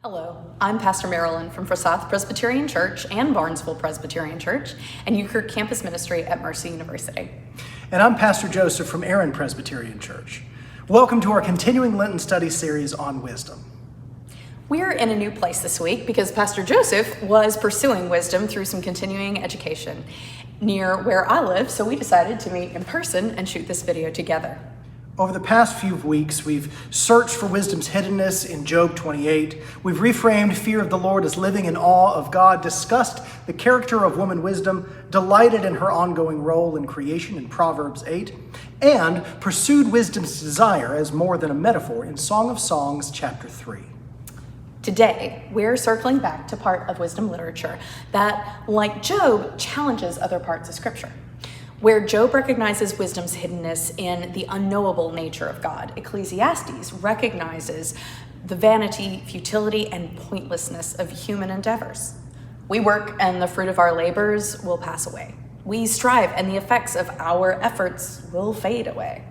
Hello, I'm Pastor Marilyn from Forsyth Presbyterian Church and Barnesville Presbyterian Church and Euchre Campus Ministry at Mercy University. And I'm Pastor Joseph from Aaron Presbyterian Church. Welcome to our continuing Lenten study series on wisdom. We're in a new place this week because Pastor Joseph was pursuing wisdom through some continuing education near where I live, so we decided to meet in person and shoot this video together. Over the past few weeks, we've searched for wisdom's hiddenness in Job 28. We've reframed fear of the Lord as living in awe of God, discussed the character of woman wisdom, delighted in her ongoing role in creation in Proverbs 8, and pursued wisdom's desire as more than a metaphor in Song of Songs chapter 3. Today, we're circling back to part of wisdom literature that, like Job, challenges other parts of Scripture. Where Job recognizes wisdom's hiddenness in the unknowable nature of God, Ecclesiastes recognizes the vanity, futility, and pointlessness of human endeavors. We work and the fruit of our labors will pass away. We strive and the effects of our efforts will fade away.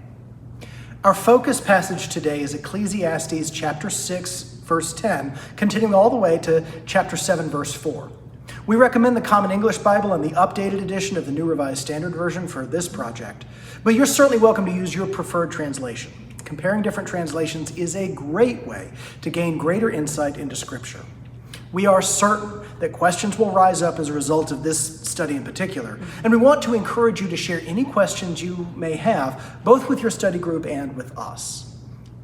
Our focus passage today is Ecclesiastes chapter 6, verse 10, continuing all the way to chapter 7, verse 4. We recommend the Common English Bible and the updated edition of the New Revised Standard Version for this project, but you're certainly welcome to use your preferred translation. Comparing different translations is a great way to gain greater insight into Scripture. We are certain that questions will rise up as a result of this study in particular, and we want to encourage you to share any questions you may have, both with your study group and with us.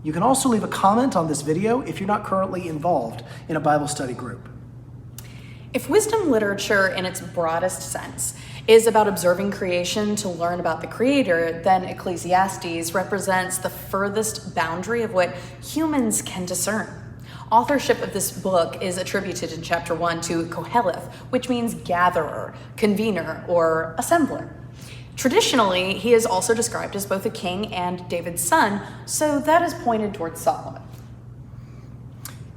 You can also leave a comment on this video if you're not currently involved in a Bible study group. If wisdom literature in its broadest sense is about observing creation to learn about the Creator, then Ecclesiastes represents the furthest boundary of what humans can discern. Authorship of this book is attributed in chapter 1 to Koheleth, which means gatherer, convener, or assembler. Traditionally, he is also described as both a king and David's son, so that is pointed towards Solomon.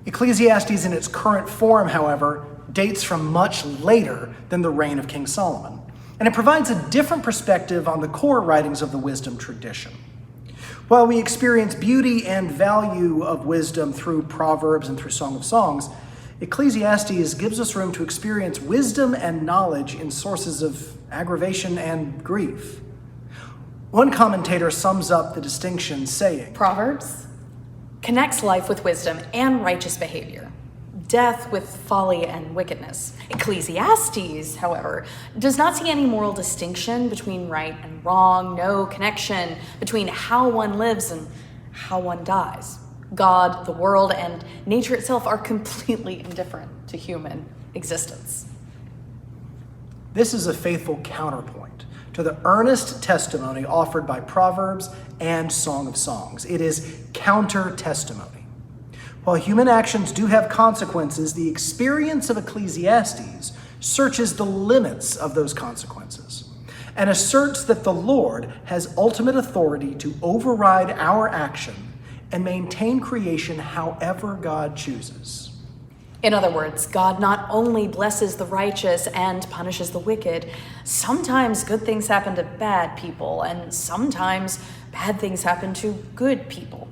Ecclesiastes in its current form, however, dates from much later than the reign of King Solomon, and it provides a different perspective on the core writings of the wisdom tradition. While we experience beauty and value of wisdom through Proverbs and through Song of Songs, Ecclesiastes gives us room to experience wisdom and knowledge in sources of aggravation and grief. One commentator sums up the distinction saying, Proverbs connects life with wisdom and righteous behavior, death with folly and wickedness. Ecclesiastes, however, does not see any moral distinction between right and wrong, no connection between how one lives and how one dies. God, the world, and nature itself are completely indifferent to human existence. This is a faithful counterpoint to the earnest testimony offered by Proverbs and Song of Songs. It is counter-testimony. While human actions do have consequences, the experience of Ecclesiastes searches the limits of those consequences and asserts that the Lord has ultimate authority to override our action and maintain creation however God chooses. In other words, God not only blesses the righteous and punishes the wicked, sometimes good things happen to bad people, and sometimes bad things happen to good people.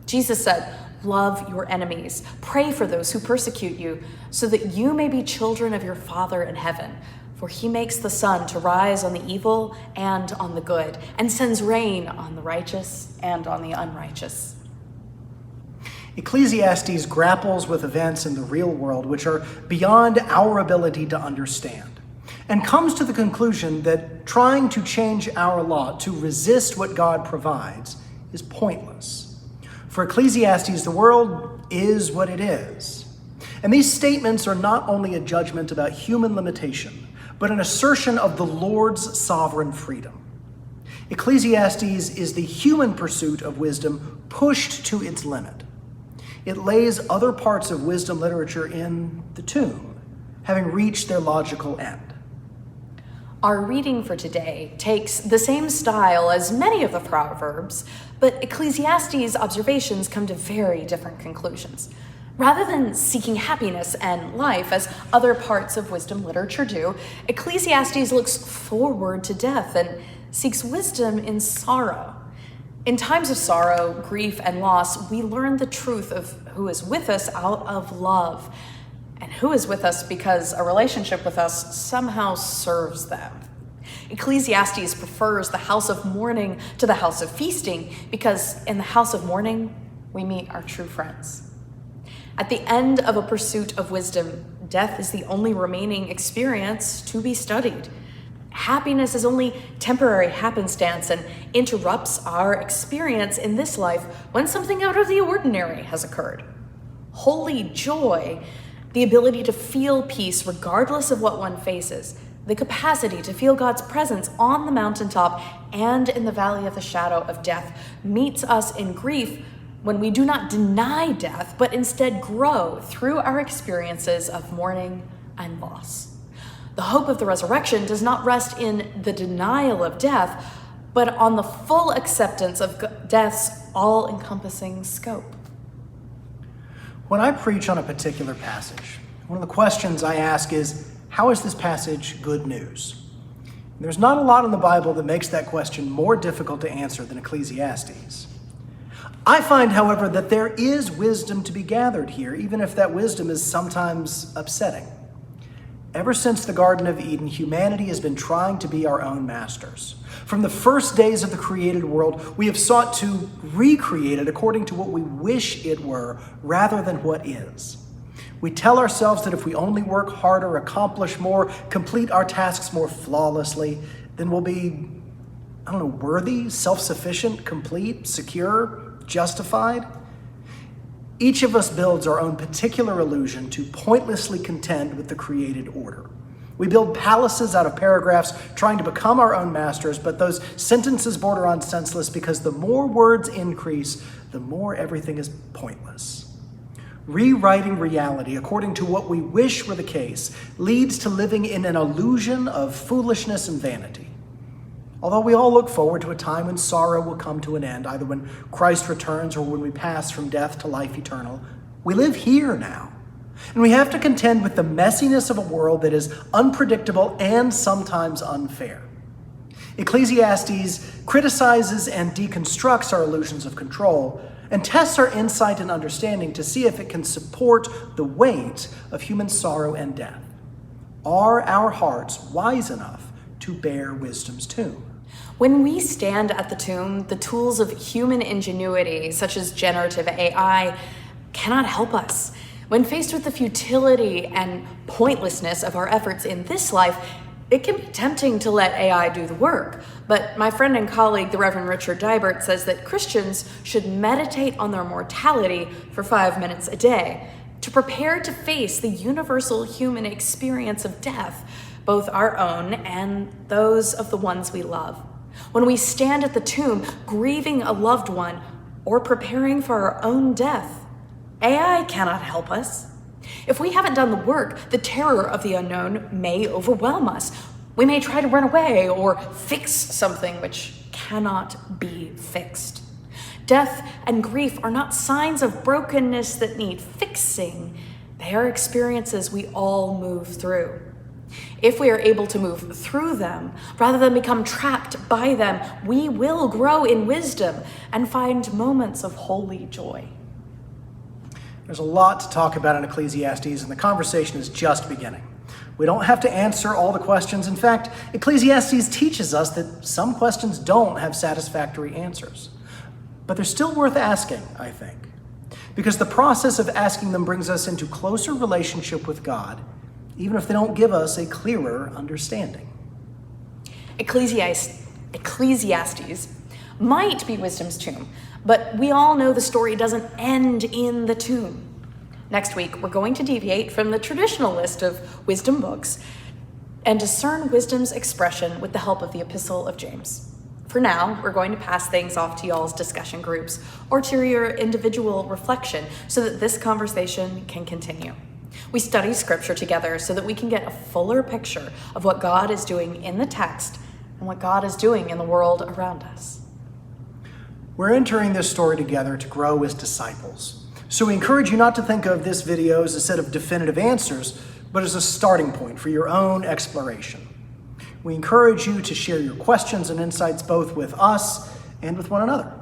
Jesus said, "Love your enemies, pray for those who persecute you, so that you may be children of your Father in heaven. For he makes the sun to rise on the evil and on the good, and sends rain on the righteous and on the unrighteous." Ecclesiastes grapples with events in the real world which are beyond our ability to understand, and comes to the conclusion that trying to change our lot to resist what God provides is pointless. For Ecclesiastes, the world is what it is. And these statements are not only a judgment about human limitation, but an assertion of the Lord's sovereign freedom. Ecclesiastes is the human pursuit of wisdom pushed to its limit. It lays other parts of wisdom literature in the tomb, having reached their logical end. Our reading for today takes the same style as many of the Proverbs, but Ecclesiastes' observations come to very different conclusions. Rather than seeking happiness and life, as other parts of wisdom literature do, Ecclesiastes looks forward to death and seeks wisdom in sorrow. In times of sorrow, grief, and loss, we learn the truth of who is with us out of love, and who is with us because a relationship with us somehow serves them. Ecclesiastes prefers the house of mourning to the house of feasting because in the house of mourning, we meet our true friends. At the end of a pursuit of wisdom, death is the only remaining experience to be studied. Happiness is only temporary happenstance and interrupts our experience in this life when something out of the ordinary has occurred. Holy joy, the ability to feel peace regardless of what one faces, the capacity to feel God's presence on the mountaintop and in the valley of the shadow of death, meets us in grief when we do not deny death, but instead grow through our experiences of mourning and loss. The hope of the resurrection does not rest in the denial of death, but on the full acceptance of death's all-encompassing scope. When I preach on a particular passage, one of the questions I ask is, how is this passage good news? There's not a lot in the Bible that makes that question more difficult to answer than Ecclesiastes. I find, however, that there is wisdom to be gathered here, even if that wisdom is sometimes upsetting. Ever since the Garden of Eden, humanity has been trying to be our own masters. From the first days of the created world, we have sought to recreate it according to what we wish it were, rather than what is. We tell ourselves that if we only work harder, accomplish more, complete our tasks more flawlessly, then we'll be, worthy, self-sufficient, complete, secure, justified. Each of us builds our own particular illusion to pointlessly contend with the created order. We build palaces out of paragraphs trying to become our own masters, but those sentences border on senseless because the more words increase, the more everything is pointless. Rewriting reality according to what we wish were the case leads to living in an illusion of foolishness and vanity. Although we all look forward to a time when sorrow will come to an end, either when Christ returns or when we pass from death to life eternal, we live here now. And we have to contend with the messiness of a world that is unpredictable and sometimes unfair. Ecclesiastes criticizes and deconstructs our illusions of control and tests our insight and understanding to see if it can support the weight of human sorrow and death. Are our hearts wise enough to bear wisdom's tomb? When we stand at the tomb, the tools of human ingenuity, such as generative AI, cannot help us. When faced with the futility and pointlessness of our efforts in this life, it can be tempting to let AI do the work. But my friend and colleague, the Reverend Richard Dybert, says that Christians should meditate on their mortality for 5 minutes a day to prepare to face the universal human experience of death, both our own and those of the ones we love. When we stand at the tomb, grieving a loved one or preparing for our own death, AI cannot help us. If we haven't done the work, the terror of the unknown may overwhelm us. We may try to run away or fix something which cannot be fixed. Death and grief are not signs of brokenness that need fixing. They are experiences we all move through. If we are able to move through them, rather than become trapped by them, we will grow in wisdom and find moments of holy joy. There's a lot to talk about in Ecclesiastes, and the conversation is just beginning. We don't have to answer all the questions. In fact, Ecclesiastes teaches us that some questions don't have satisfactory answers. But they're still worth asking, I think, because the process of asking them brings us into closer relationship with God, even if they don't give us a clearer understanding. Ecclesiastes might be wisdom's tomb, but we all know the story doesn't end in the tomb. Next week, we're going to deviate from the traditional list of wisdom books and discern wisdom's expression with the help of the Epistle of James. For now, we're going to pass things off to y'all's discussion groups or to your individual reflection so that this conversation can continue. We study scripture together so that we can get a fuller picture of what God is doing in the text and what God is doing in the world around us. We're entering this story together to grow as disciples. So we encourage you not to think of this video as a set of definitive answers, but as a starting point for your own exploration. We encourage you to share your questions and insights both with us and with one another.